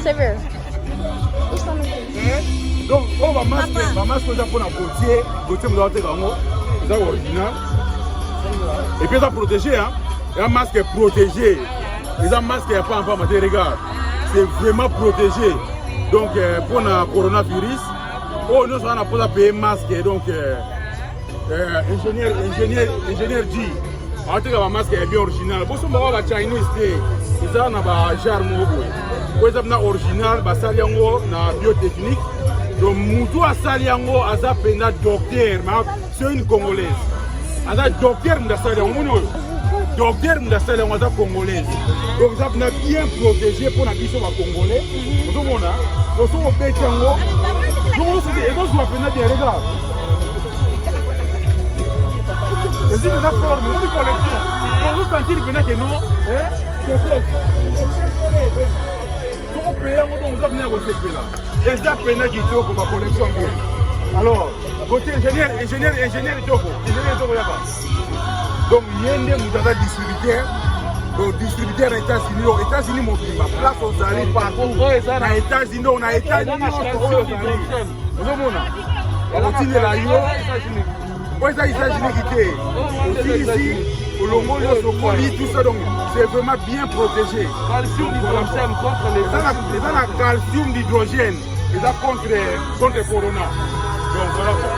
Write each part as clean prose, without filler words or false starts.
Sérieux. Donc, on va masquer pour la gautier vous doit être original. Et puis ça protégé, hein. Et un masque est protégé. Les masques n'est pas en matière, regarde. C'est vraiment protégé. Donc, pour le coronavirus, nous on a pas payer masque. Donc, ingénieur G. En tout cas, le masque est bien original. Pour ce moment, la Chinese, ils ont un charme. Pour exemple, original, na biotechnique. Donc, Moutou a saliango, a sa pena docteur, c'est une Congolaise. A sa docteur, n'a saliango, docteur, n'a saliango, a sa Congolaise. Donc, ça a bien protégé pour la question de Congolais. Tout le monde, on se fait Tiango. Donc, c'est la pena de regarde. C'est une forme, c'est une collection. On vous sentir que non, c'est et ça peine qui pour ma collection. Alors, côté ingénieur Toko, donc il y a un distributeur, donc distributeur États-Unis, aux États-Unis mon prix, place aux alliés partout, aux États-Unis, on a États-Unis, on continue la Yo, aux États-Unis qui étaient ici, au Longo, tout ça, donc c'est vraiment bien protégé. Calcium d'hydrogène contre les la calcium d'hydrogène et ça contre le corona. Donc voilà quoi.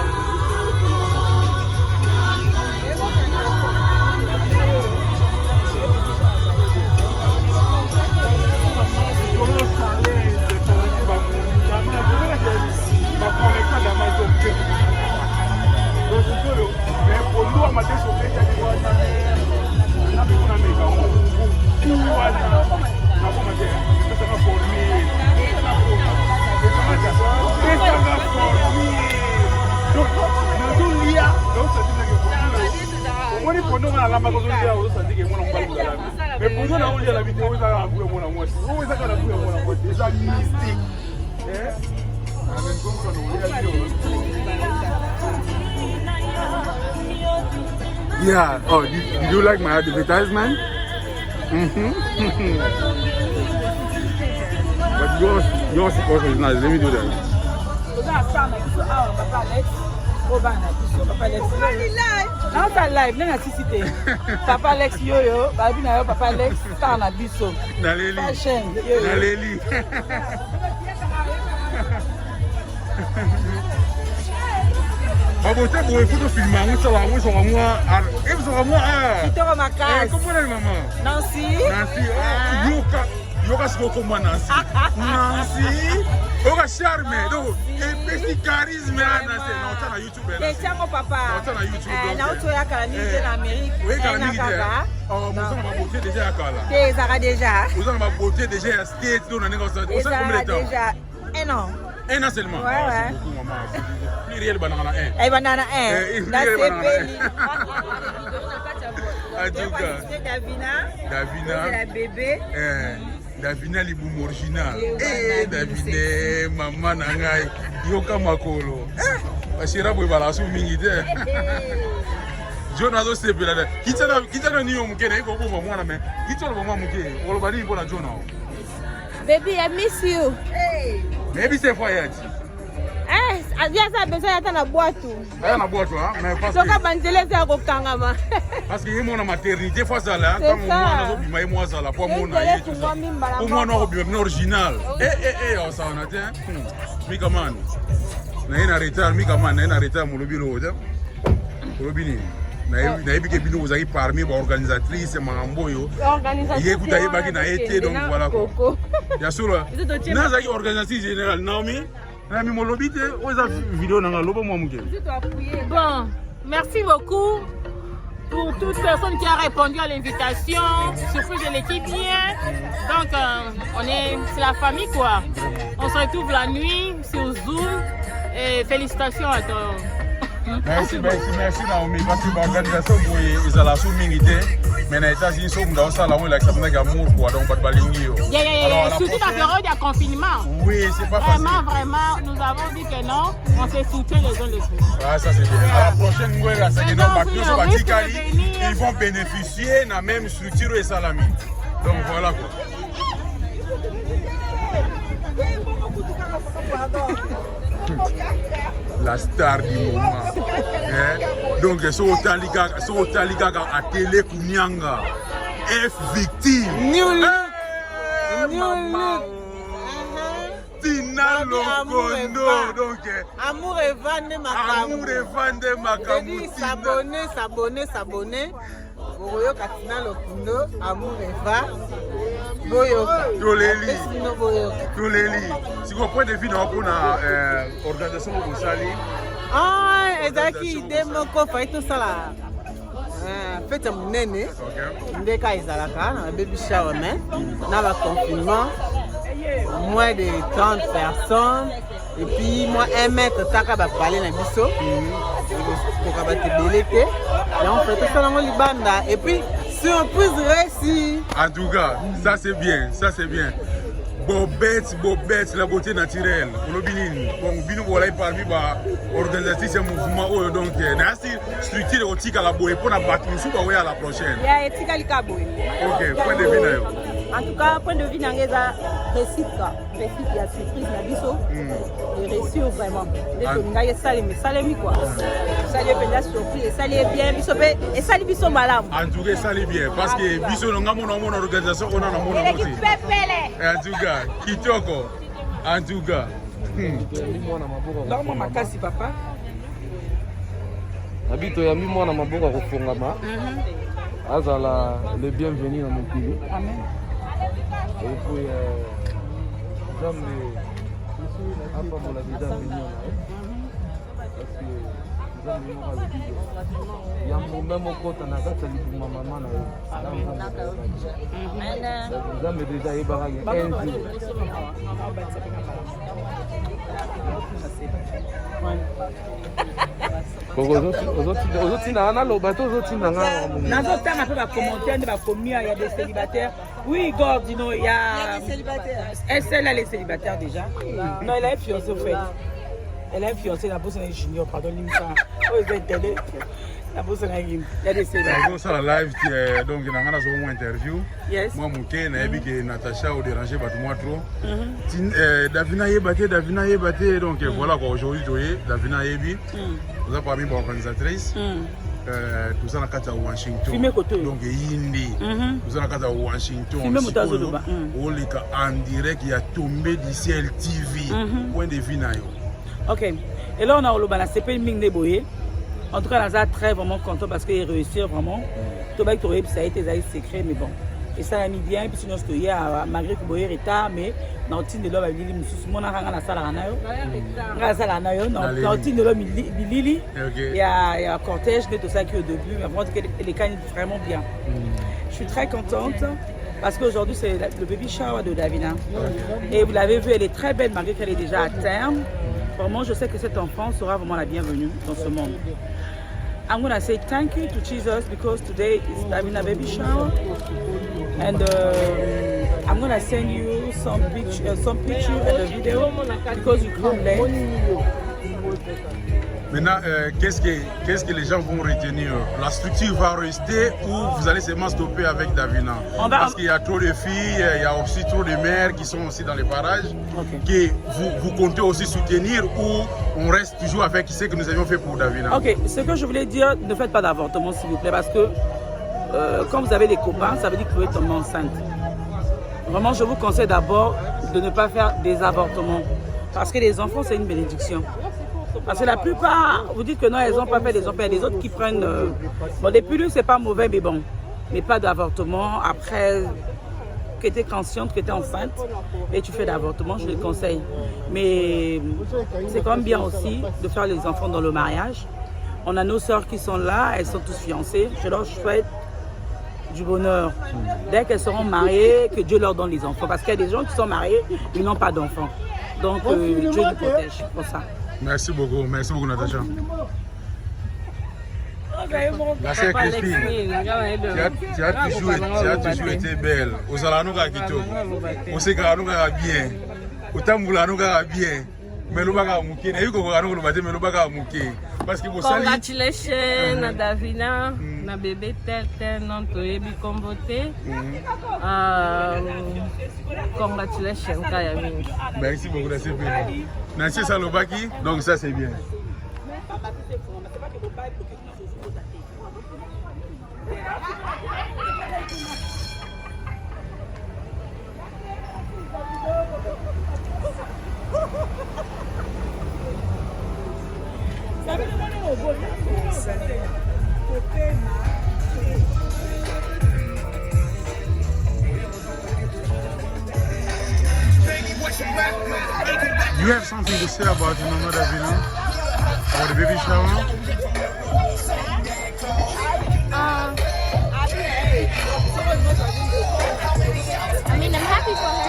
Yeah. Oh, did you like my advertisement? But yours also is nice. Let me do that. Dans ta live, n'a cité. Papa Alex Yoyo, babi na yo Papa Alex star na biso. Na leli. Na leli. Babote boy photo filmer ngo ça va moi sur moi. Et vous sur moi Kitoko makasi. Comment est maman? Nancy. Yoga siko comme Nancy. Nancy. Yoga charme. Donc et charisme Nancy. Non, ça na YouTube. Et tiens mon papa. Ça na YouTube. Na auto ya kala ni en Amérique. Oui, kala ni. Oh, vous avez ma beauté déjà à kala. Déjà déjà. Vous avez ma beauté déjà à state dans la négociation. Vous savez combien de temps? Déjà. Un an. Un an seulement. Ouais ouais. Beaucoup maman. Plus réel banana 1. Eh banana 1. La CPI. Davina. La bébé. Davina libumu original. Davina maman nangai yoka makolo. Bashira boy balasu mingi te. Jonazo sepela. Kitana ni omukene ko bo mwana me. Kitolo bo mwana muke. Olobali bona Jona. Baby, I miss you. Hey. Maybe c'est voyage. Adia ça besoin d'être na boîte. Na boîte mais parce que soka banzele za ko kangama. Parce que yemo na maternité fois ça là comme mwana zo bima yemo za la pour mona yetu. Pour mwana ko bima original. On ça on attend. Mika man. Na ina retard mika man na ina retard molobi lo ja. Molobi ni. Na ebike bino ozaki parmi ba organisatrice mambo yo. Organisatrice. Yekuta yebaki na été donc voilà quoi. Bien sûr. Na zaki organisatrice générale Naomi. Nami molobi te oza vidéo na lobo moi muke. Bon, merci beaucoup pour toute personne qui a répondu à l'invitation, surtout de l'équipe hier. Donc c'est la famille quoi. On se retrouve la nuit sur Zoom et félicitations à toi. Merci Naomi parce que l'organisation est à la sous-mingité. Mais les États-Unis sont dans ça, là où il y a amour quoi, donc pas de balingi. Surtout la période de confinement. Oui, c'est pas facile. Vraiment, nous avons dit que non, on s'est soutenu les uns les autres. Ah, ça c'est bien. À la prochaine, ils vont bénéficier de la même structure et salami. Donc voilà quoi. La star du moment. Donc, so Talika à télé Kounyanga. F victime. New look. Tina Lokondo. Donc, Amour et vande Makamou. S'abonner. Boyoka Tina Lokondo. Amour et va. Boyoka. Toleli. Si vous prenez des vidéos pour la organisation de Sali. Ah, ezaki idée moko fa tout ça là. Fête monene. Ndeka ezalaka na baby shower mais na ba confinement moins de 30 personnes et puis moi 1 mètre taka ba parler na biso. Ko ka ba te belete. Et on fait tout ça dans libanda et puis surprise réussie. En tout cas, ça c'est bien, Bobette, la beauté naturelle. Bon, bino voilà parmi organisatrice mouvement donc structure érotique à la boue pour la battre nous à la prochaine. Il y a éthique à l'ikaboui. OK, point de vue là. En tout cas, point de vue n'angeza récit il y a surprise la biso. Et réussi vraiment. Les salemi quoi. Salé bien surprise et salé bien biso et salé biso malam. En tout cas, salé bien parce que biso nga mon organisation on a mon aussi. En tout cas, kitoko. En tout cas. Non, moi makasi papa. Habito ya mi mwana maboka kufungama. Azala le bienvenu dans mon pays. Amen. Et puis jambe hapa mona déjà venu parce que jambe moko ya mumemo kota na kata likuma mama na jambe déjà yebaka Nazotanga pe ba commentaire ba commis il y a des célibataires. Oui, God, you know, il y a des célibataires. Elle a les célibataires déjà. Non, elle a fiancé au fait. Elle a fiancé la bourse d'un junior, pardon, l'imsa. Oh, ils ont télé. La bourse d'un il y a des célibataires. Ça la live donc il y a une interview. Yes. Moi mon na yebi que Natacha au déranger ba moi trop. Davina yebate donc voilà quoi aujourd'hui Davina yebi. Vous avez parmi organisatrice. Tout ça dans le Washington. Donc Yindi. Tout ça dans le Washington. On est en direct, il y a tombé du ciel TV. Point de vue nayo. OK. Et là on a le CP Ming Neboye. En tout cas, on est très vraiment content parce qu'il réussit vraiment. Tobac Toré, ça a été des secrets, mais bon. Et ça a mis bien, puis sinon je suis malgré que Boyer est tard, mais dans le team de l'homme, il y a la salle à Nayo. Dans le team de l'homme, il y a un cortège, tout ça qui est au début, mais vraiment, les cannes vraiment bien. Je suis très contente parce qu'aujourd'hui, c'est le baby shower de Davina. Et vous l'avez vu, elle est très belle malgré qu'elle est déjà à terme. Vraiment, je sais que cet enfant sera vraiment la bienvenue dans ce monde. I'm going to say thank you to Jesus because today is Davina baby shower. And I'm going to send you some picture and a video because you come late. Maintenant, qu'est-ce que les gens vont retenir? La structure va rester ou vous allez seulement stopper avec Davina? Parce qu'il y a trop de filles, il y a aussi trop de mères qui sont aussi dans les parages. Que vous comptez aussi soutenir ou on reste toujours avec ce que nous avions fait pour Davina? Ok, ce que je voulais dire, ne faites pas d'avortement s'il vous plaît parce que quand vous avez des copains, ça veut dire que vous pouvez tomber enceinte. Vraiment, je vous conseille d'abord de ne pas faire des avortements parce que les enfants, c'est une bénédiction. Parce que la plupart, vous dites que non, elles n'ont pas fait des enfants. Il y a des autres qui prennent... Bon, les pilules, c'est pas mauvais, mais bon. Mais pas d'avortement. Après que tu es consciente, que tu es enceinte, et tu fais d'avortement, je le conseille. Mais c'est quand même bien aussi de faire les enfants dans le mariage. On a nos sœurs qui sont là, elles sont tous fiancées. Je leur souhaite du bonheur. Dès qu'elles seront mariées, que Dieu leur donne les enfants. Parce qu'il y a des gens qui sont mariés, ils n'ont pas d'enfants. Donc Dieu nous protège pour ça. Merci beaucoup Natacha. La sœur Christine, tu as toujours été belle. Aux Alanuka Kitoko, au Sekanuka bien, au Tambulanuka bien. Mais le baga muké, na yuko kwa nous baté mais le baga muké parce que congratulations à Davina na bébé tel non toyebi kombote. Congratulations kaya mingi. Merci beaucoup, c'est bien. Nancy Salobaki, donc ça c'est bien. You have something to say about your mother, or the baby shower? I mean, I'm happy for her.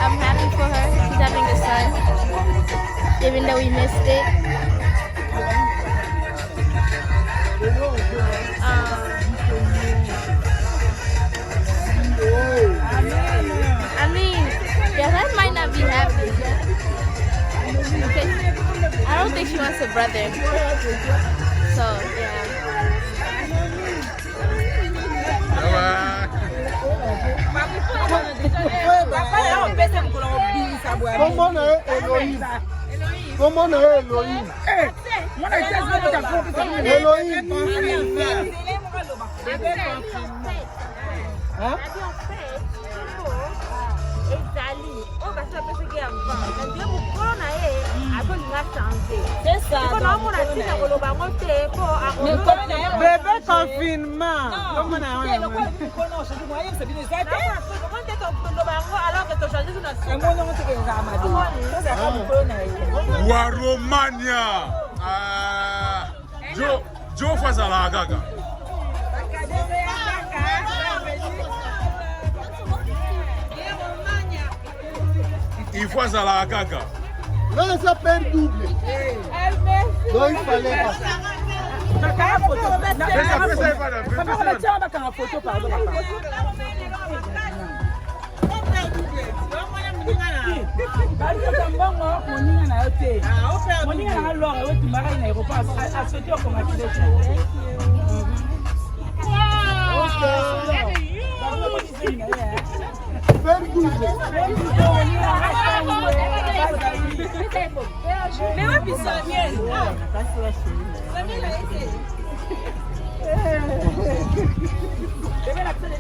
I'm happy for her. She's having a son, even though we missed it. I mean, your husband might not be happy. Because I don't think she wants a brother. So, yeah. Comment on est Elohim? Elohim. Hein? C'est ça. Bébé confinement. Waromania. Joe Fazala Gaga. Il faut ça la Gaga. Là, ça perd double. Donc il fallait pas.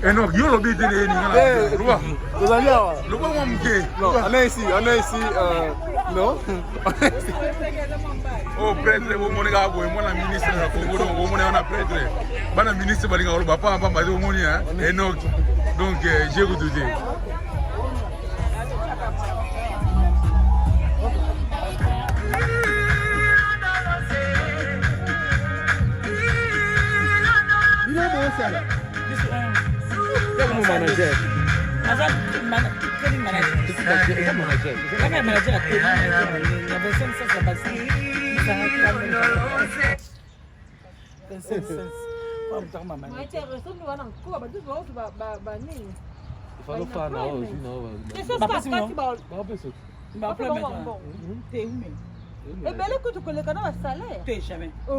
Et non, il y a le bébé de l'État. Le bon on est ici, non. Oh, prêtre, vous m'avez dit, moi, la ministre, vous m'avez prêtre. La ministre, vous m'avez dit, papa, papa, vous m'avez dit, et non. Donc, j'ai vous dit. Il est bon, ça là. Quel mon manager? Et bien, écoute, tu connais quand même un salaire. Tu es jamais. Eh,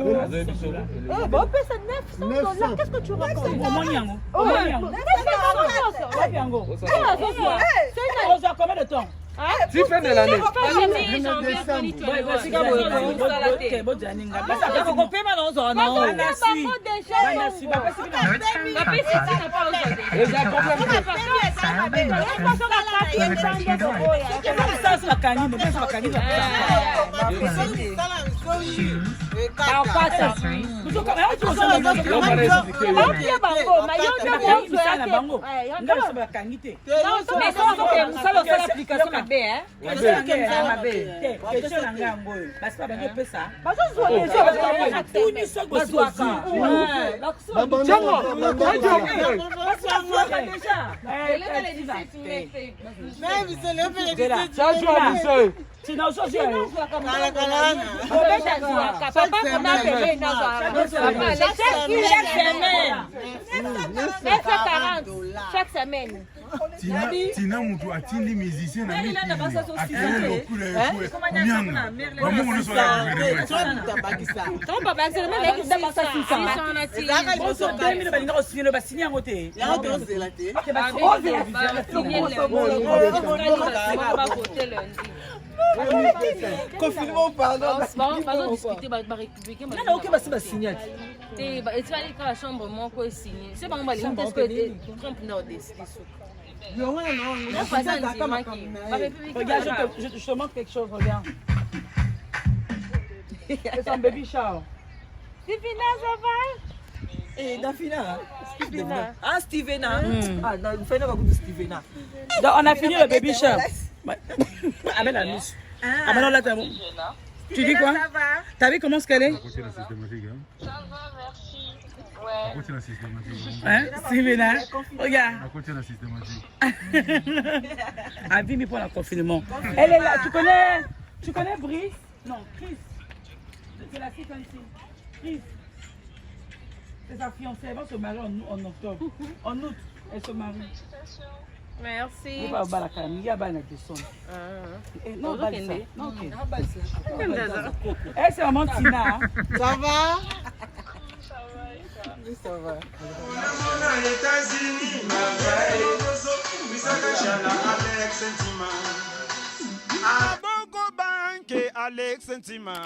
bon, c'est 900 $. Qu'est-ce que tu racontes? Combien de temps? Tu fais de l'année. Tina ososi ayo. Papa on a payé chaque semaine. Tina mutu atindi musicien na miti atele lokule kwe nyanga bamungu so la Ton papa c'est le même qui d'abord ça Bonso 2000 balinga ko signer ba signer yango te. Là on dose la té. Confinement pardon. Discuter ba républicain. Non OK ba c'est signer. Et tu vas aller la chambre mon ko signer. C'est pas on va aller que Trump n'a décidé ça. Regarde, je te montre quelque chose, regarde. C'est son baby shower. Stevena, ça va? Eh, Dafina. Stevena. Ah, Stevena. Ah, non, il faut pas goûter Stevena. Donc, on a fini le baby shower. Amène la mousse. Ah, maintenant là, t'as bon. Tu dis quoi? Ça va? T'as vu comment ce qu'elle est? Ça va, merci. Ouais. Hein? Stevena, regarde. la systématique. Ah, Vimi pour le confinement. Elle est là. Tu connais Brice? Non, Chris. C'est la fille comme ici. Chris. C'est sa fiancée. Elle va se marier en octobre. En août, elle se marie. Merci. Il va au balaka. Il y a balaka de son. Non, balaka. Non, ok. Elle, c'est vraiment Tina. Ça va? Ça va. Alex Sentima.